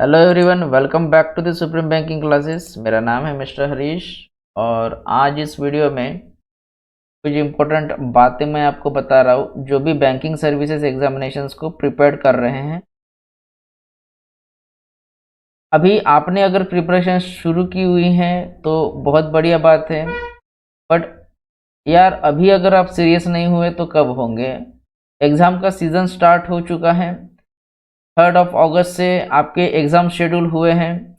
Hello everyone, welcome back to the supreme banking classes. मेरा नाम है मिस्टर हरीश और आज इस वीडियो में कुछ इम्पोर्टेंट बातें मैं आपको बता रहा हूँ जो भी बैंकिंग सर्विसेज एग्जामिनेशंस को प्रिपेयर कर रहे हैं। अभी आपने अगर प्रिपरेशन शुरू की हुई है तो बहुत बढ़िया बात है, बट यार अभी अगर आप सीरियस नहीं हुए तो कब होंगे। एग्ज़ाम का सीज़न स्टार्ट हो चुका है। 3 अगस्त से आपके एग्ज़ाम शेड्यूल हुए हैं।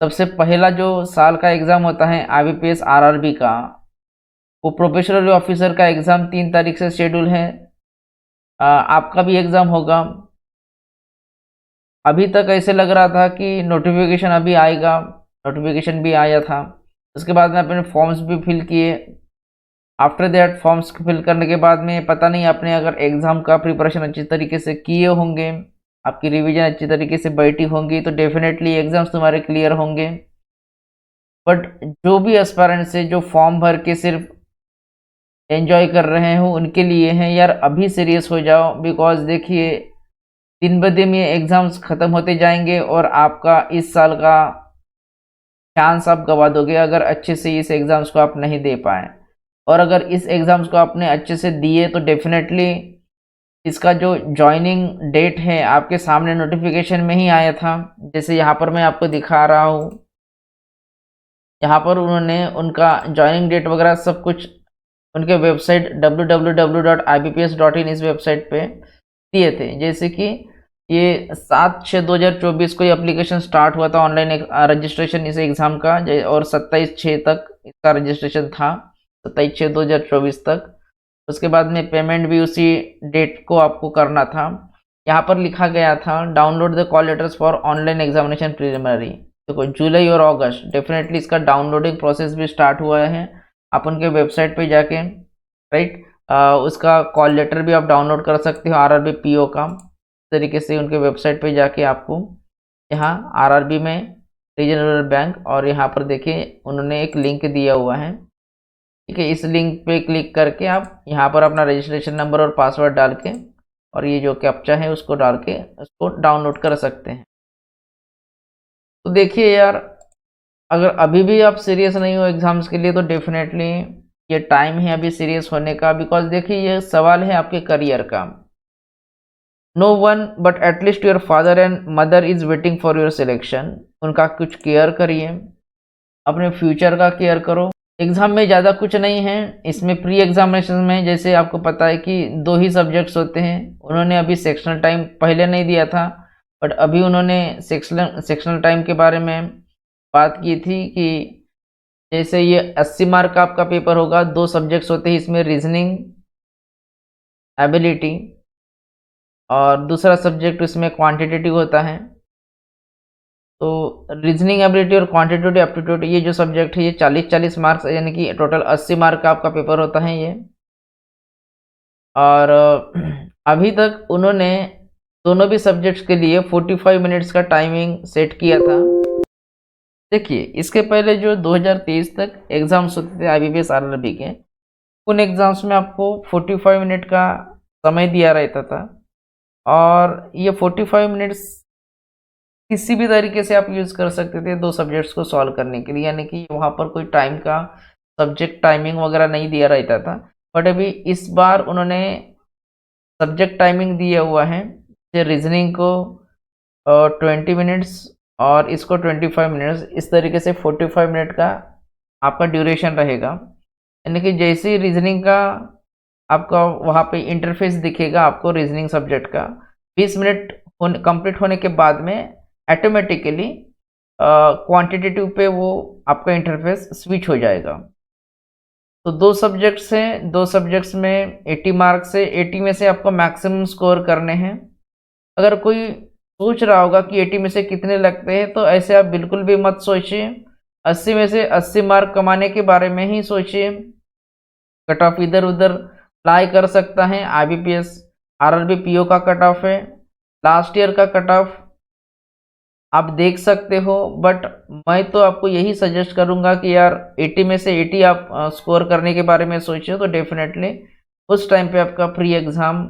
सबसे पहला जो साल का एग्ज़ाम होता है आईबीपीएस आरआरबी का, वो प्रोबेशनरी ऑफिसर का एग्ज़ाम 3 तारीख से शेड्यूल है। आपका भी एग्ज़ाम होगा। अभी तक ऐसे लग रहा था कि नोटिफिकेशन अभी आएगा, नोटिफिकेशन भी आया था। उसके बाद में अपने फॉर्म्स भी फिल किए। आफ्टर दैट फॉर्म्स फिल करने के बाद में पता नहीं आपने अगर एग्ज़ाम का प्रिपरेशन अच्छी तरीके से किए होंगे, आपकी रिवीजन अच्छी तरीके से बैठी होंगी तो डेफिनेटली एग्ज़ाम्स तुम्हारे क्लियर होंगे। बट जो भी एस्पायरेंट्स है जो फॉर्म भर के सिर्फ एंजॉय कर रहे हो उनके लिए हैं यार, अभी सीरियस हो जाओ। बिकॉज देखिए, दिन ब दिन ये एग्ज़ाम्स ख़त्म होते जाएंगे और आपका इस साल का चांस आप गवा दोगे अगर अच्छे से इस एग्ज़ाम्स को आप नहीं दे पाए। और अगर इस एग्ज़ाम्स को आपने अच्छे से दिए तो डेफिनेटली इसका जो जॉइनिंग डेट है आपके सामने नोटिफिकेशन में ही आया था। जैसे यहाँ पर मैं आपको दिखा रहा हूँ, यहाँ पर उन्होंने उनका जॉइनिंग डेट वगैरह सब कुछ उनके वेबसाइट www.ibps.in इस वेबसाइट पे दिए थे। जैसे कि ये 7/6/2024 को ये एप्लीकेशन स्टार्ट हुआ था, ऑनलाइन रजिस्ट्रेशन इस एग्ज़ाम का, और 27/6 तक इसका रजिस्ट्रेशन था, 27/6/2024 तक। उसके बाद में पेमेंट भी उसी डेट को आपको करना था। यहाँ पर लिखा गया था download the call letters for online examination preliminary. देखो, जुलाई और अगस्त डेफिनेटली इसका डाउनलोडिंग प्रोसेस भी स्टार्ट हुआ है। आप उनके वेबसाइट पे जाके राइट उसका कॉल लेटर भी आप डाउनलोड कर सकते हो आरआरबी पीओ का। इस तरीके से उनके वेबसाइट पे जाके आपको यहाँ आरआरबी में रीजनल बैंक, और यहाँ पर देखिए उन्होंने एक लिंक दिया हुआ है। ठीक है, इस लिंक पे क्लिक करके आप यहाँ पर अपना रजिस्ट्रेशन नंबर और पासवर्ड डाल के और ये जो कैप्चा है उसको डाल के उसको डाउनलोड कर सकते हैं। तो देखिए यार, अगर अभी भी आप सीरियस नहीं हो एग्ज़ाम्स के लिए तो डेफिनेटली ये टाइम है अभी सीरियस होने का। बिकॉज देखिए, ये सवाल है आपके करियर का। No one but at least your father and mother is waiting for your selection. उनका कुछ केयर करिए, अपने फ्यूचर का केयर करो। एग्ज़ाम में ज़्यादा कुछ नहीं है। इसमें प्री एग्जामिनेशन में जैसे आपको पता है कि 2 ही सब्जेक्ट्स होते हैं। उन्होंने अभी सेक्शनल टाइम पहले नहीं दिया था, बट अभी उन्होंने सेक्शनल टाइम के बारे में बात की थी कि जैसे ये 80 मार्क का आपका पेपर होगा। 2 सब्जेक्ट्स होते हैं इसमें, रीजनिंग एबिलिटी, और दूसरा सब्जेक्ट इसमें क्वांटिटेटिव होता है। तो रीजनिंग एबिलिटी और क्वांटिटेटिव एप्टीट्यूड ये जो सब्जेक्ट है ये 40-40 मार्क्स, यानी कि टोटल 80 मार्क का आपका पेपर होता है ये। और अभी तक उन्होंने दोनों भी सब्जेक्ट्स के लिए 45 मिनट्स का टाइमिंग सेट किया था। देखिए, इसके पहले जो 2023 तक एग्ज़ाम्स होते थे आईबीपीएस आरआरबी के, उन एग्ज़ाम्स में आपको 45 मिनट का समय दिया रहता था। और ये 45 मिनट्स किसी भी तरीके से आप यूज़ कर सकते थे 2 सब्जेक्ट्स को सॉल्व करने के लिए, यानी कि वहाँ पर कोई टाइम का सब्जेक्ट टाइमिंग वगैरह नहीं दिया रहता था। बट अभी इस बार उन्होंने सब्जेक्ट टाइमिंग दिया हुआ है। जैसे रीजनिंग को 20 मिनट्स और इसको 25 मिनट्स, इस तरीके से 45 मिनट का आपका ड्यूरेशन रहेगा। यानी कि जैसे ही रीजनिंग का आपका वहाँ पे इंटरफेस दिखेगा आपको रीजनिंग सब्जेक्ट का, 20 मिनट कंप्लीट होने के बाद में ऑटोमेटिकली क्वांटिटेटिव पे वो आपका इंटरफेस स्विच हो जाएगा। तो 2 सब्जेक्ट्स हैं, 2 सब्जेक्ट्स में 80 मार्क्स है। 80 में से आपको मैक्सिमम स्कोर करने हैं। अगर कोई सोच रहा होगा कि 80 में से कितने लगते हैं, तो ऐसे आप बिल्कुल भी मत सोचिए। 80 में से 80 मार्क कमाने के बारे में ही सोचिए। कट ऑफ इधर उधर अप्लाई कर सकता है। आईबीपीएस आरआरबी पीओ का कट ऑफ है, लास्ट ईयर का कट ऑफ आप देख सकते हो। बट मैं तो आपको यही सजेस्ट करूंगा कि यार 80 में से 80 आप स्कोर करने के बारे में सोचिए, तो डेफिनेटली उस टाइम पे आपका प्री एग्ज़ाम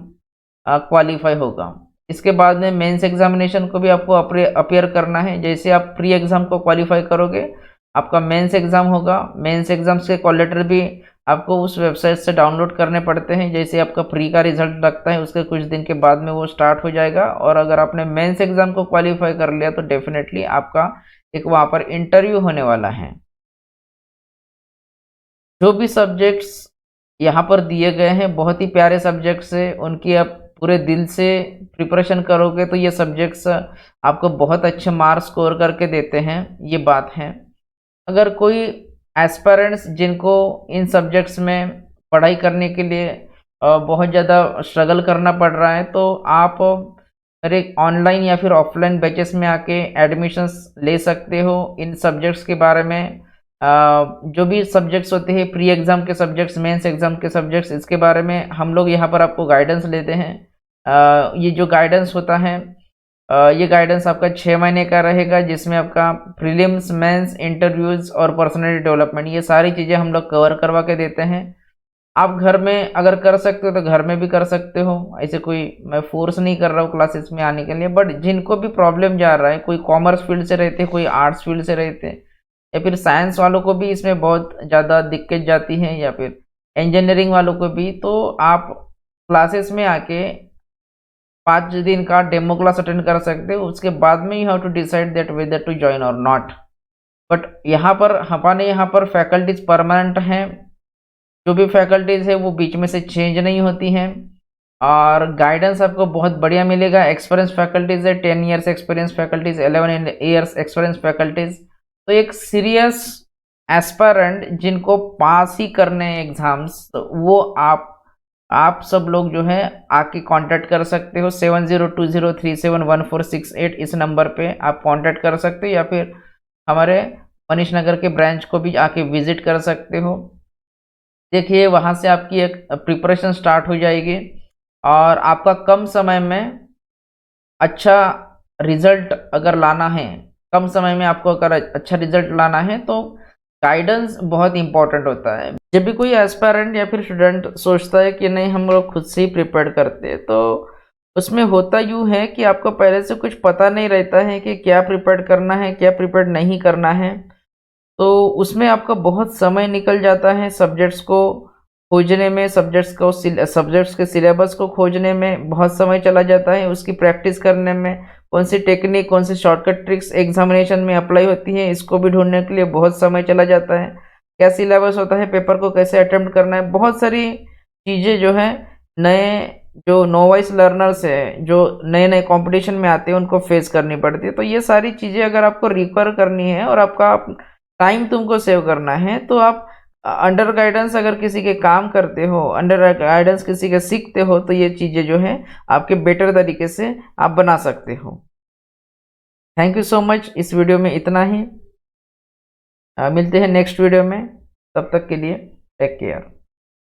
क्वालिफाई होगा। इसके बाद में मेंस एग्जामिनेशन को भी आपको अपियर करना है। जैसे आप प्री एग्ज़ाम को क्वालिफाई करोगे, आपका मेंस एग्ज़ाम होगा। मेंस एग्ज़ाम्स के कॉल लेटर भी आपको उस वेबसाइट से डाउनलोड करने पड़ते हैं। जैसे आपका प्री का रिजल्ट लगता है, उसके कुछ दिन के बाद में वो स्टार्ट हो जाएगा। और अगर आपने मेंस एग्ज़ाम को क्वालिफाई कर लिया तो डेफिनेटली आपका एक वहाँ पर इंटरव्यू होने वाला है। जो भी सब्जेक्ट्स यहाँ पर दिए गए हैं बहुत ही प्यारे सब्जेक्ट्स है, उनकी आप पूरे दिल से प्रिपरेशन करोगे तो ये सब्जेक्ट्स आपको बहुत अच्छे मार्क्स स्कोर करके देते हैं, ये बात है। अगर कोई एस्पिरेंट्स जिनको इन सब्जेक्ट्स में पढ़ाई करने के लिए बहुत ज़्यादा स्ट्रगल करना पड़ रहा है, तो आप मेरे ऑनलाइन या फिर ऑफलाइन बैचेस में आके एडमिशन्स ले सकते हो। इन सब्जेक्ट्स के बारे में जो भी सब्जेक्ट्स होते हैं, प्री एग्ज़ाम के सब्जेक्ट्स, मेंस एग्ज़ाम के सब्जेक्ट्स, इसके बारे में हम लोग यहाँ पर आपको गाइडेंस लेते हैं। ये जो गाइडेंस होता है, ये गाइडेंस आपका 6 महीने का रहेगा, जिसमें आपका प्रीलिम्स, मेंस, इंटरव्यूज़ और पर्सनैलिटी डेवलपमेंट, ये सारी चीज़ें हम लोग कवर करवा के देते हैं। आप घर में अगर कर सकते हो तो घर में भी कर सकते हो, ऐसे कोई मैं फोर्स नहीं कर रहा हूँ क्लासेस में आने के लिए। बट जिनको भी प्रॉब्लम जा रहा है, कोई कॉमर्स फील्ड से रहते, कोई आर्ट्स फील्ड से रहते, या फिर साइंस वालों को भी इसमें बहुत ज़्यादा दिक्कत जाती है, या फिर इंजीनियरिंग वालों को भी, तो आप क्लासेस में आके 5 दिन का डेमो क्लास अटेंड कर सकते हो। उसके बाद में you have to decide that whether to join or not. But यहाँ पर हमारे यहाँ पर फैकल्टीज परमानेंट हैं। जो भी फैकल्टीज है वो बीच में से चेंज नहीं होती हैं, और गाइडेंस आपको बहुत बढ़िया मिलेगा। एक्सपीरियंस फैकल्टीज है, 10 years experience faculties, 11 years experience faculties. तो एक सीरियस एस्पायरेंट जिनको पास ही करने हैं एग्जाम्स, तो वो आप सब लोग जो है आके कांटेक्ट कर सकते हो। 7020371468 इस नंबर पे आप कांटेक्ट कर सकते हो, या फिर हमारे मनीष नगर के ब्रांच को भी आके विजिट कर सकते हो। देखिए, वहाँ से आपकी एक प्रिपरेशन स्टार्ट हो जाएगी, और आपका कम समय में अच्छा रिजल्ट अगर लाना है, कम समय में आपको अगर अच्छा रिजल्ट लाना है, तो गाइडेंस बहुत इंपॉर्टेंट होता है। जब भी कोई एस्पायरेंट या फिर स्टूडेंट सोचता है कि नहीं हम लोग खुद से ही प्रिपेयर करते हैं, तो उसमें होता यूँ है कि आपको पहले से कुछ पता नहीं रहता है कि क्या प्रिपेयर करना है, क्या प्रिपेयर नहीं करना है। तो उसमें आपका बहुत समय निकल जाता है सब्जेक्ट्स को खोजने में, सब्जेक्ट्स के सिलेबस को खोजने में बहुत समय चला जाता है। उसकी प्रैक्टिस करने में कौन सी टेक्निक, कौन सी शॉर्टकट ट्रिक्स एग्जामिनेशन में अप्लाई होती है, इसको भी ढूंढने के लिए बहुत समय चला जाता है। क्या सिलेबस होता है, पेपर को कैसे अटेम्प्ट करना है, बहुत सारी चीज़ें जो है नए जो नोवाइस लर्नर्स है, जो नए नए कंपटीशन में आते हैं, उनको फेस करनी पड़ती है। तो ये सारी चीज़ें अगर आपको रिकवर करनी है और आपका टाइम तुमको सेव करना है, तो आप अंडर गाइडेंस अगर किसी के काम करते हो, अंडर गाइडेंस किसी के सीखते हो, तो ये चीज़ें जो है आपके बेटर तरीके से आप बना सकते हो। Thank you so much. इस वीडियो में इतना ही, मिलते हैं नेक्स्ट वीडियो में। तब तक के लिए टेक केयर।